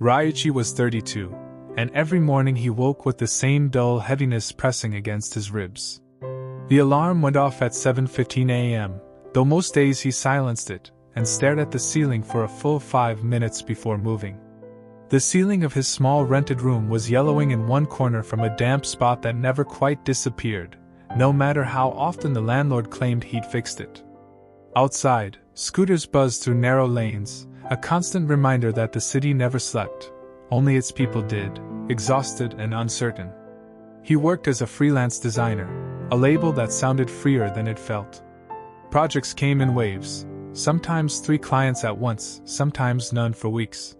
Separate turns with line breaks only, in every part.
Ryoichi was 32, and every morning he woke with the same dull heaviness pressing against his ribs. The alarm went off at 7:15 a.m., though most days he silenced it and stared at the ceiling for a full 5 minutes before moving. The ceiling of his small rented room was yellowing in one corner from a damp spot that never quite disappeared, no matter how often the landlord claimed he'd fixed it. Outside, scooters buzzed through narrow lanes, a constant reminder that the city never slept, only its people did, exhausted and uncertain. He worked as a freelance designer, a label that sounded freer than it felt. Projects came in waves, sometimes 3 clients at once, sometimes none for weeks.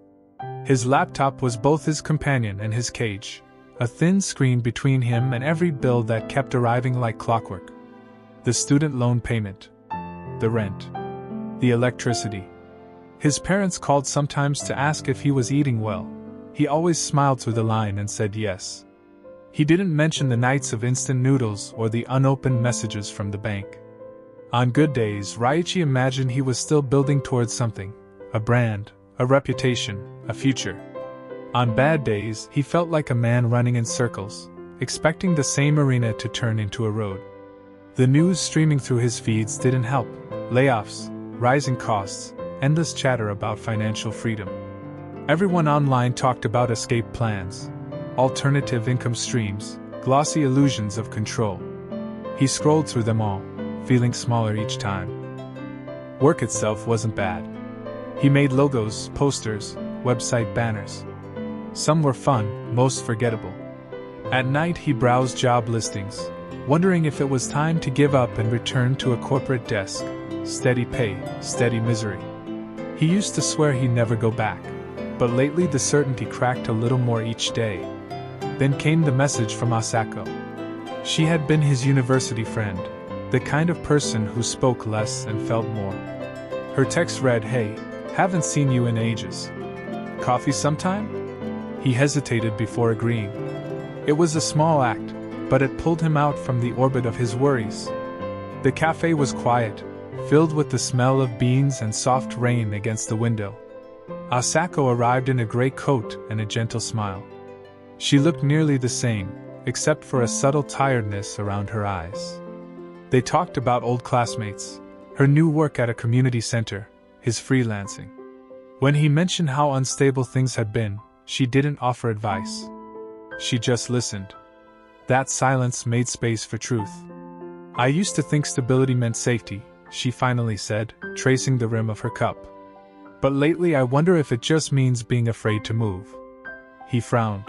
His laptop was both his companion and his cage, a thin screen between him and every bill that kept arriving like clockwork. The student loan payment, the rent, the electricity. His parents called sometimes to ask if he was eating well. He always smiled through the line and said yes. He didn't mention the nights of instant noodles or the unopened messages from the bank. On good days, Ryoichi imagined he was still building towards something, a brand, a reputation, a future. On bad days, he felt like a man running in circles, expecting the same arena to turn into a road. The news streaming through his feeds didn't help. Layoffs, rising costs, endless chatter about financial freedom. Everyone online talked about escape plans, alternative income streams, glossy illusions of control. He scrolled through them all, feeling smaller each time. Work itself wasn't bad. He made logos, posters, website banners. Some were fun, most forgettable. At night he browsed job listings, wondering if it was time to give up and return to a corporate desk. Steady pay, steady misery. He used to swear he'd never go back, but lately the certainty cracked a little more each day. Then came the message from Asako. She had been his university friend, the kind of person who spoke less and felt more. Her text read, "Hey, haven't seen you in ages. Coffee sometime?" He hesitated before agreeing. It was a small act, but it pulled him out from the orbit of his worries. The cafe was quiet, filled with the smell of beans and soft rain against the window. Asako arrived in a gray coat and a gentle smile. She looked nearly the same, except for a subtle tiredness around her eyes. They talked about old classmates, her new work at a community center, his freelancing. When he mentioned how unstable things had been, she didn't offer advice. She just listened. That silence made space for truth. "I used to think stability meant safety," she finally said, tracing the rim of her cup. "But lately I wonder if it just means being afraid to move." He frowned.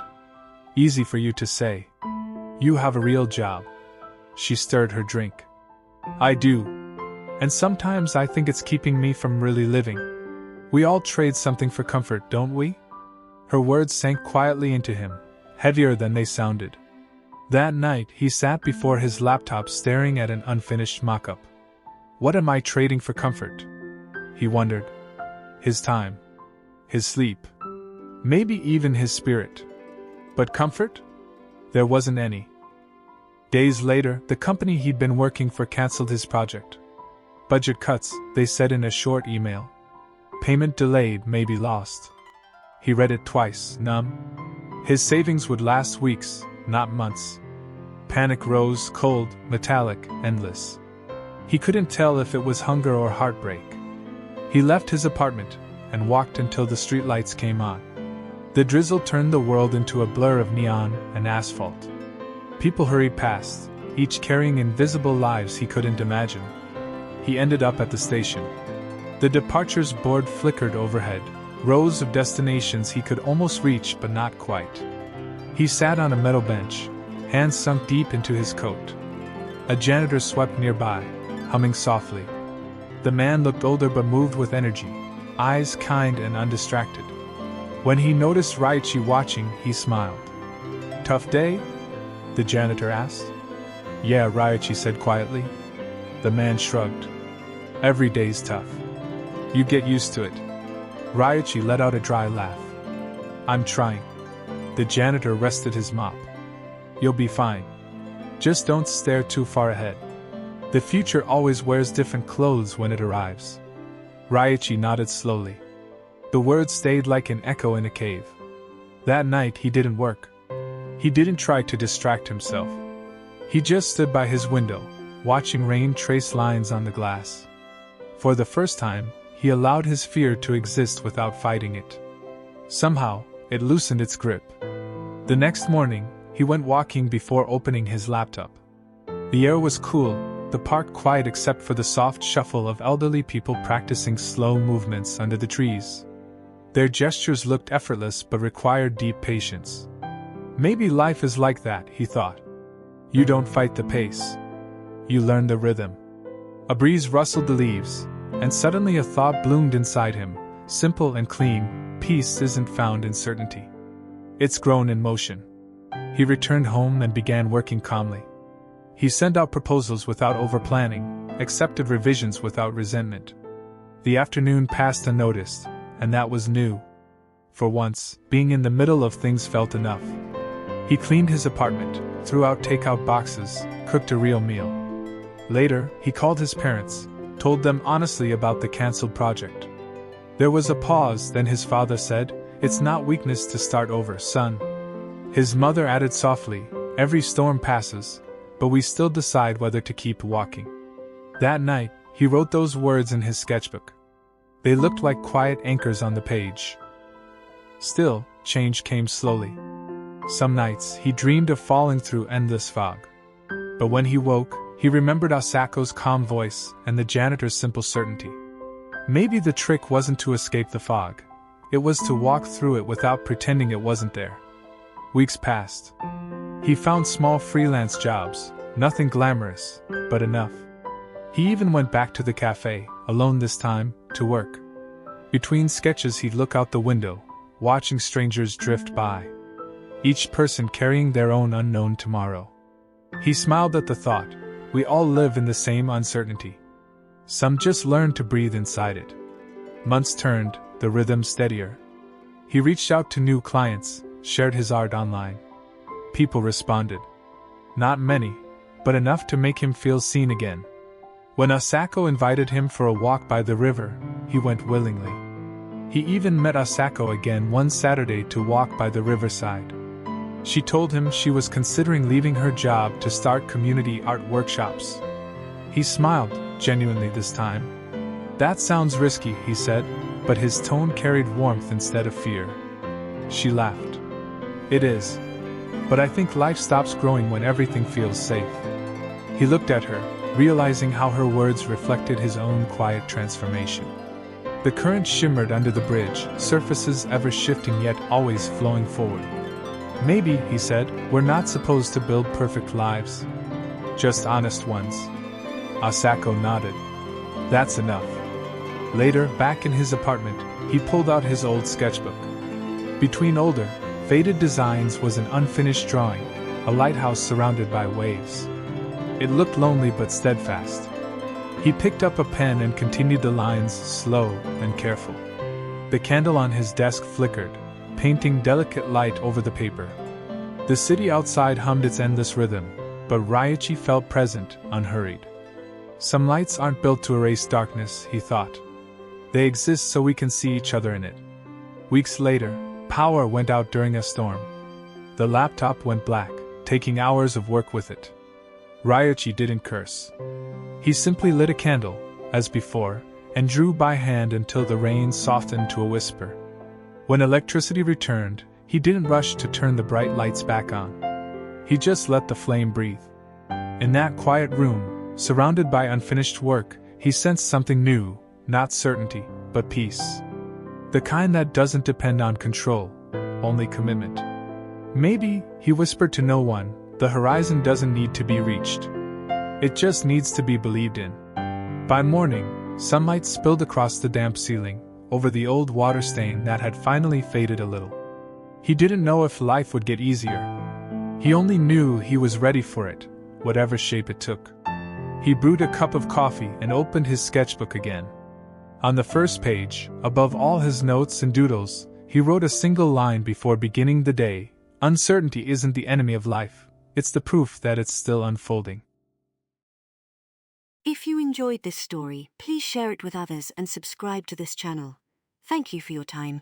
"Easy for you to say. You have a real job." She stirred her drink. "I do. And sometimes I think it's keeping me from really living. We all trade something for comfort, don't we?" Her words sank quietly into him, heavier than they sounded. That night, he sat before his laptop staring at an unfinished mock-up. What am I trading for comfort? He wondered. His time. His sleep. Maybe even his spirit. But comfort? There wasn't any. Days later, the company he'd been working for canceled his project. Budget cuts, they said in a short email. Payment delayed, maybe lost. He read it twice, numb. His savings would last weeks, not months. Panic rose, cold, metallic, endless. He couldn't tell if it was hunger or heartbreak. He left his apartment and walked until the streetlights came on. The drizzle turned the world into a blur of neon and asphalt. People hurried past, each carrying invisible lives he couldn't imagine. He ended up at the station. The departures board flickered overhead, rows of destinations he could almost reach but not quite. He sat on a metal bench, hands sunk deep into his coat. A janitor swept nearby, humming softly. The man looked older but moved with energy, eyes kind and undistracted. When he noticed Ryoichi watching, he smiled. "Tough day?" the janitor asked. "Yeah," Ryoichi said quietly. The man shrugged. "Every day's tough. You get used to it." Ryoichi let out a dry laugh. "I'm trying." The janitor rested his mop. "You'll be fine. Just don't stare too far ahead. The future always wears different clothes when it arrives." Ryoichi nodded slowly. The words stayed like an echo in a cave. That night he didn't work. He didn't try to distract himself. He just stood by his window, watching rain trace lines on the glass. For the first time, he allowed his fear to exist without fighting it. Somehow, it loosened its grip. The next morning, he went walking before opening his laptop. The air was cool, the park quiet except for the soft shuffle of elderly people practicing slow movements under the trees. Their gestures looked effortless but required deep patience. Maybe life is like that, he thought. You don't fight the pace. You learn the rhythm. A breeze rustled the leaves, and suddenly a thought bloomed inside him, simple and clean: peace isn't found in certainty. It's grown in motion. He returned home and began working calmly. He sent out proposals without over-planning, accepted revisions without resentment. The afternoon passed unnoticed, and that was new. For once, being in the middle of things felt enough. He cleaned his apartment, threw out takeout boxes, cooked a real meal. Later, he called his parents, told them honestly about the cancelled project. There was a pause, then his father said, "It's not weakness to start over, son." His mother added softly, "Every storm passes, but we still decide whether to keep walking." That night, he wrote those words in his sketchbook. They looked like quiet anchors on the page. Still, change came slowly. Some nights, he dreamed of falling through endless fog. But when he woke, he remembered Asako's calm voice and the janitor's simple certainty. Maybe the trick wasn't to escape the fog. It was to walk through it without pretending it wasn't there. Weeks passed. He found small freelance jobs, nothing glamorous, but enough. He even went back to the cafe, alone this time, to work. Between sketches he'd look out the window, watching strangers drift by. Each person carrying their own unknown tomorrow. He smiled at the thought, we all live in the same uncertainty. Some just learn to breathe inside it. Months turned, the rhythm steadier. He reached out to new clients, shared his art online. People responded. Not many, but enough to make him feel seen again. When Asako invited him for a walk by the river, he went willingly. He even met Asako again one Saturday to walk by the riverside. She told him she was considering leaving her job to start community art workshops. He smiled, genuinely this time. "That sounds risky," he said, but his tone carried warmth instead of fear. She laughed. "It is. But I think life stops growing when everything feels safe." He looked at her, realizing how her words reflected his own quiet transformation. The current shimmered under the bridge, surfaces ever shifting yet always flowing forward. "Maybe," he said, "we're not supposed to build perfect lives. Just honest ones." Asako nodded. "That's enough." Later, back in his apartment, he pulled out his old sketchbook. Between older, faded designs was an unfinished drawing, a lighthouse surrounded by waves. It looked lonely but steadfast. He picked up a pen and continued the lines, slow and careful. The candle on his desk flickered, painting delicate light over the paper. The city outside hummed its endless rhythm, but Ryoichi felt present, unhurried. Some lights aren't built to erase darkness, he thought. They exist so we can see each other in it. Weeks later, power went out during a storm. The laptop went black, taking hours of work with it. Ryoichi didn't curse. He simply lit a candle, as before, and drew by hand until the rain softened to a whisper. When electricity returned, he didn't rush to turn the bright lights back on. He just let the flame breathe. In that quiet room, surrounded by unfinished work, he sensed something new, not certainty, but peace. The kind that doesn't depend on control, only commitment. Maybe, he whispered to no one, the horizon doesn't need to be reached. It just needs to be believed in. By morning, sunlight spilled across the damp ceiling, over the old water stain that had finally faded a little. He didn't know if life would get easier. He only knew he was ready for it, whatever shape it took. He brewed a cup of coffee and opened his sketchbook again. On the first page, above all his notes and doodles, he wrote a single line before beginning the day: "Uncertainty isn't the enemy of life, it's the proof that it's still unfolding."
If you enjoyed this story, please share it with others and subscribe to this channel. Thank you for your time.